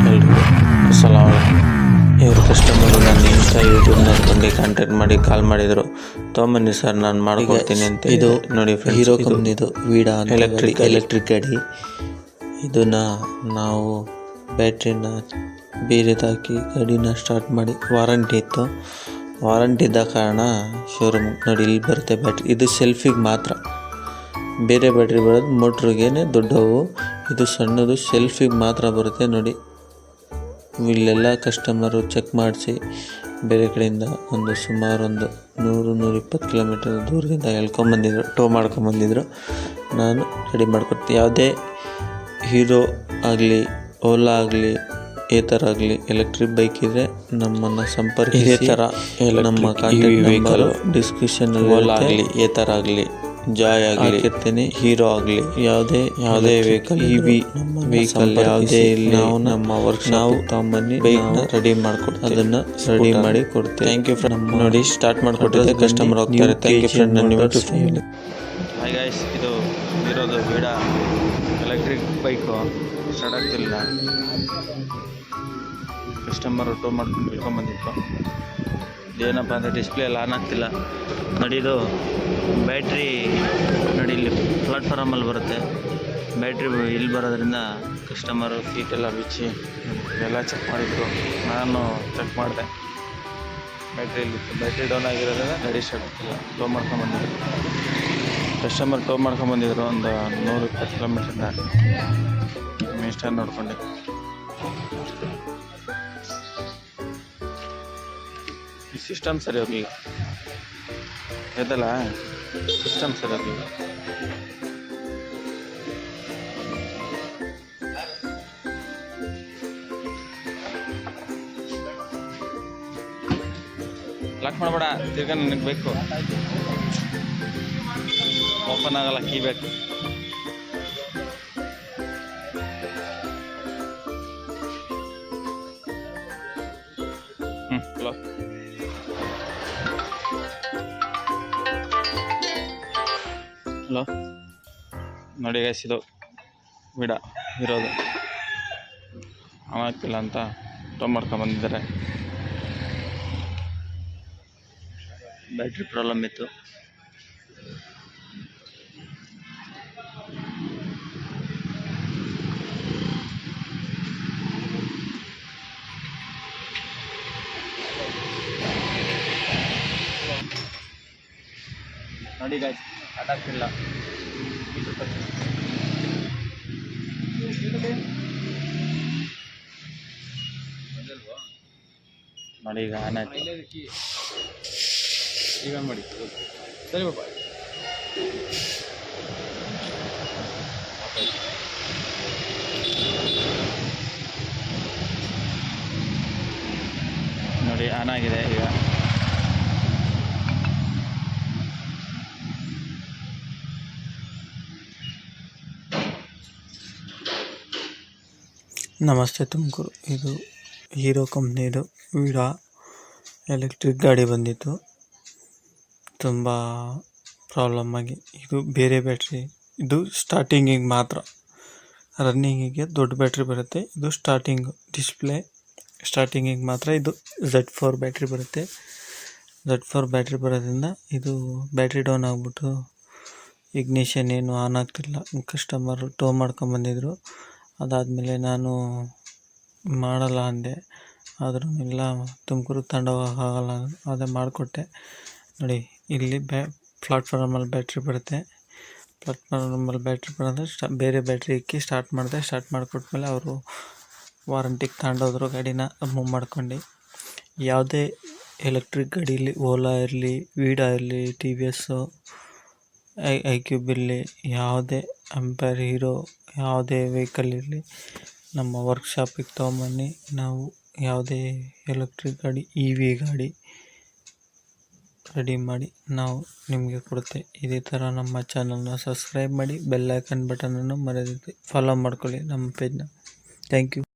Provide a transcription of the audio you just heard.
ಎಲ್ರಿಗೂ ಸಲಾಮ್. ಇವರು ಕಸ್ಟಮರು ನನ್ನ ಇನ್ಸ್ಟಾ ಯೂಟ್ಯೂಬ್ ನೋಡ್ಕೊಂಡು ಕಾಂಟ್ಯಾಕ್ಟ್ ಮಾಡಿ ಕಾಲ್ ಮಾಡಿದರು, ತೊಗೊಂಬನ್ನಿ ಸರ್ ನಾನು ಮಾಡಿಕೊಡ್ತೀನಿ ಅಂತ. ಇದು ನೋಡಿ ಹೀರೋ ಕಂಪ್ನಿದು ವೀಡಾ ಎಲೆಕ್ಟ್ರಿಕ್ ಗಾಡಿ. ಇದನ್ನು ನಾವು ಬ್ಯಾಟ್ರಿನ ಬೇರೆದಾಕಿ ಗಾಡಿನ ಸ್ಟಾರ್ಟ್ ಮಾಡಿ ವಾರಂಟಿ ಇತ್ತು. ವಾರಂಟಿ ಇದ್ದ ಕಾರಣ ಶೋರೂಮ್ ನೋಡಿ ಇಲ್ಲಿ ಬರುತ್ತೆ ಬ್ಯಾಟ್ರಿ. ಇದು ಸೆಲ್ಫಿಗೆ ಮಾತ್ರ, ಬೇರೆ ಬ್ಯಾಟ್ರಿ ಬರೋದು ಮೋಟ್ರಿಗೇನೆ ದೊಡ್ಡವು. ಇದು ಸಣ್ಣದು ಸೆಲ್ಫಿಗೆ ಮಾತ್ರ ಬರುತ್ತೆ ನೋಡಿ. ಇಲ್ಲೆಲ್ಲ ಕಸ್ಟಮರು ಚೆಕ್ ಮಾಡಿಸಿ ಬೇರೆ ಕಡೆಯಿಂದ ಸುಮಾರು 100-120 ಕಿಲೋಮೀಟರ್ ದೂರದಿಂದ ಎಳ್ಕೊಂಬಂದಿದ್ರು, ಟೋ ಮಾಡ್ಕೊಂಬಂದಿದ್ರು. ನಾನು ರೆಡಿ ಮಾಡಿಕೊಡ್ತೀನಿ. ಯಾವುದೇ ಹೀರೋ ಆಗಲಿ, ಓಲಾ ಆಗಲಿ, ಏತರ್ ಆಗಲಿ ಎಲೆಕ್ಟ್ರಿಕ್ ಬೈಕ್ ಇದ್ದರೆ ನಮ್ಮನ್ನು ಸಂಪರ್ಕಿಸಿ. ಇದೇ ಥರ ನಮ್ಮ ಕಾಂಟ್ಯಾಕ್ಟ್ ನಂಬರು ಡಿಸ್ಕ್ರಿಪ್ಷನಲ್ಲಿ ಓಲಾ ಆಗಲಿ, ಏತರ್ ಆಗಲಿ, ಜಾಯ್ ಆಗಲಿ ಇರ್ತೀನಿ. ಹೀರೋ ಆಗಲಿ ಯಾವುದೇ ವೆಹಿಕಲ್, ವೆಹಿಕಲ್ ಯಾವುದೇ ಇಲ್ಲಿ ನಾವು ನಮ್ಮ ವರ್ಕ್ ನಾವು ತಗೊಂಬನ್ನಿ, ಬೈಕ್ನ ರೆಡಿ ಮಾಡಿಕೊಡ್ತೀವಿ, ಅದನ್ನು ರೆಡಿ ಮಾಡಿ ಕೊಡ್ತೀವಿ. Thank you friend. ನೋಡಿ ಸ್ಟಾರ್ಟ್ ಮಾಡಿಕೊಟ್ಟಿದ್ದೆ, ಕಸ್ಟಮರ್ ಹೋಗ್ತಾರೆ. Thank you friend. ನನ್ನ ಹಾಯ್ ಗೈಸ್, ಇದು ಇರೋದು ವೀಡಾ ಎಲೆಕ್ಟ್ರಿಕ್ ಬೈಕು. ಸ್ಟಾರ್ಟ್ ಆಗ್ತಿಲ್ಲ, ಕಸ್ಟಮರು ಟೋ ಮಾಡ್ಕೊಂಡು ಇಳ್ಕೊಂಬಂದಿತ್ತು. ಏನಪ್ಪ ಅಂದರೆ ಡಿಸ್ಪ್ಲೇ ಎಲ್ಲ ಆನ್ ಆಗ್ತಿಲ್ಲ. ನೋಡಿ ಇದು ಬ್ಯಾಟ್ರಿ ನೋಡಿ ಇಲ್ಲಿ ಪ್ಲಾಟ್ಫಾರಮಲ್ಲಿ ಬರುತ್ತೆ. ಬ್ಯಾಟ್ರಿ ಇಲ್ಲಿ ಬರೋದ್ರಿಂದ ಕಸ್ಟಮರು ಸೀಟೆಲ್ಲ ಬಿಚ್ಚಿ ಎಲ್ಲ ಚೆಕ್ ಮಾಡಿದ್ರು. ನಾನು ಚೆಕ್ ಮಾಡಿದೆ, ಬ್ಯಾಟ್ರಿ ಡೌನ್ ಆಗಿರೋದ್ರಿಂದ ಗಾಡಿ ಸ್ಟಾರ್ಟ್ ಆಗ್ತಿಲ್ಲ. ಟೋ ಮಾಡ್ಕೊಂಬಂದಿದ್ರು ಕಸ್ಟಮರ್, ಟೋ ಮಾಡ್ಕೊಂಬಂದಿದ್ರು ಒಂದು 120 ಕಿಲೋಮೀಟ್ರಿಂದ. ಇನ್ಸ್ಟಾ ನೋಡ್ಕೊಂಡೆ. ಈ ಸಿಸ್ಟಮ್ ಸರಿ ಹೋಗಲಿಲ್ಲ, ಇದಲ್ಲ ಸಿಸ್ಟಮ್ ಸರಿ ಹೋಗಲಿಲ್ಲ. ಲಾಕ್ ಮಾಡಬೇಡ, ತಿರ್ಗಾ ನನಗೆ ಬೇಕು. ಓಪನ್ ಆಗಲ್ಲ, ಕೀ ಬೇಕು. ಹಲೋ, ಹಲೋ ನೋಡಿ ಗೈಸ್, ಇದು ವೀಡಾ ಇರೋದು ಆಗ್ತಿಲ್ಲ ಅಂತ ಟೋ ಮಾಡ್ಕೊಂಬಂದಿದ್ದಾರೆ. ಬ್ಯಾಟ್ರಿ ಪ್ರಾಬ್ಲಮ್ ಇತ್ತು. ನೋಡಿ ಗೈಸ್, ಸ್ಟಾರ್ಟ್ ಆಗ್ತಿಲ್ಲ. ನೋಡಿ ಈಗ ಆನ್ ಆಯ್ತು. ಈಗ ಮಾಡಿ ಸರಿ ಬಾಬಾ. ನೋಡಿ ಆನ್ ಆಗಿದೆ ಈಗ. ನಮಸ್ತೆ ತುಮಕೂರು. ಇದು ಹೀರೋ ಕಂಪ್ನಿದು ವೀಡಾ ಎಲೆಕ್ಟ್ರಿಕ್ ಗಾಡಿ ಬಂದಿತ್ತು. ತುಂಬ ಪ್ರಾಬ್ಲಮ್ ಆಗಿ ಇದು ಬೇರೆ ಬ್ಯಾಟ್ರಿ, ಇದು ಸ್ಟಾರ್ಟಿಂಗಿಗೆ ಮಾತ್ರ, ರನ್ನಿಂಗಿಗೆ ದೊಡ್ಡ ಬ್ಯಾಟ್ರಿ ಬರುತ್ತೆ. ಇದು ಸ್ಟಾರ್ಟಿಂಗು ಡಿಸ್ಪ್ಲೇ ಸ್ಟಾರ್ಟಿಂಗಿಗೆ ಮಾತ್ರ. ಇದು Z4 ಬ್ಯಾಟ್ರಿ ಬರುತ್ತೆ. Z4 ಬ್ಯಾಟ್ರಿ ಬರೋದ್ರಿಂದ ಇದು ಬ್ಯಾಟ್ರಿ ಡೌನ್ ಆಗಿಬಿಟ್ಟು ಇಗ್ನಿಷನ್ ಏನು ಆನ್ ಆಗ್ತಿಲ್ಲ. ಕಸ್ಟಮರು ಟೋ ಮಾಡ್ಕೊಂಬಂದಿದ್ರು. ಅದಾದಮೇಲೆ ನಾನು ಮಾಡಲ್ಲ ಅಂದೆ, ಆದರೂ ಇಲ್ಲ ತುಮಕೂರಿಗೆ ತಗೊಂಡೋಗೋಕ್ಕಾಗಲ್ಲ, ಅದೇ ಮಾಡಿಕೊಟ್ಟೆ. ನೋಡಿ ಇಲ್ಲಿ ಪ್ಲಾಟ್ಫಾರ್ಮಲ್ಲಿ ಬ್ಯಾಟ್ರಿ ಬರುತ್ತೆ. ಪ್ಲಾಟ್ಫಾರ್ಮಲ್ಲಿ ಬ್ಯಾಟ್ರಿ ಬರೋದ್ರೆ ಬೇರೆ ಬ್ಯಾಟ್ರಿ ಇಕ್ಕಿ ಸ್ಟಾರ್ಟ್ ಮಾಡಿದೆ. ಸ್ಟಾರ್ಟ್ ಮಾಡಿಕೊಟ್ಮೇಲೆ ಅವರು ವಾರಂಟಿಗೆ ತಗೊಂಡೋದ್ರು ಗಾಡಿನ ಮೂವ್ ಮಾಡ್ಕೊಂಡು. ಯಾವುದೇ ಎಲೆಕ್ಟ್ರಿಕ್ ಗಾಡೀಲಿ, ಓಲಾ ಇರಲಿ, ವೀಡಾ ಇರಲಿ, TVS, iQube ಇರಲಿ, ಯಾವುದೇ ಅಂಪೇರ್, ಹೀರೋ ಯಾವುದೇ ವೆಹಿಕಲ್ ಇರಲಿ, ನಮ್ಮ ವರ್ಕ್ಶಾಪಿಗೆ ತೊಗೊಂಬನ್ನಿ. ನಾವು ಯಾವುದೇ ಎಲೆಕ್ಟ್ರಿಕ್ ಗಾಡಿ, EV ಗಾಡಿ ರೆಡಿ ಮಾಡಿ ನಾವು ನಿಮಗೆ ಕೊಡುತ್ತೆ. ಇದೇ ಥರ ನಮ್ಮ ಚಾನಲ್ನ ಸಬ್ಸ್ಕ್ರೈಬ್ ಮಾಡಿ, ಬೆಲ್ ಐಕನ್ ಬಟನನ್ನು ಮರೆಯದೆ ಫಾಲೋ ಮಾಡ್ಕೊಳ್ಳಿ ನಮ್ಮ ಪೇಜ್ನ. Thank you.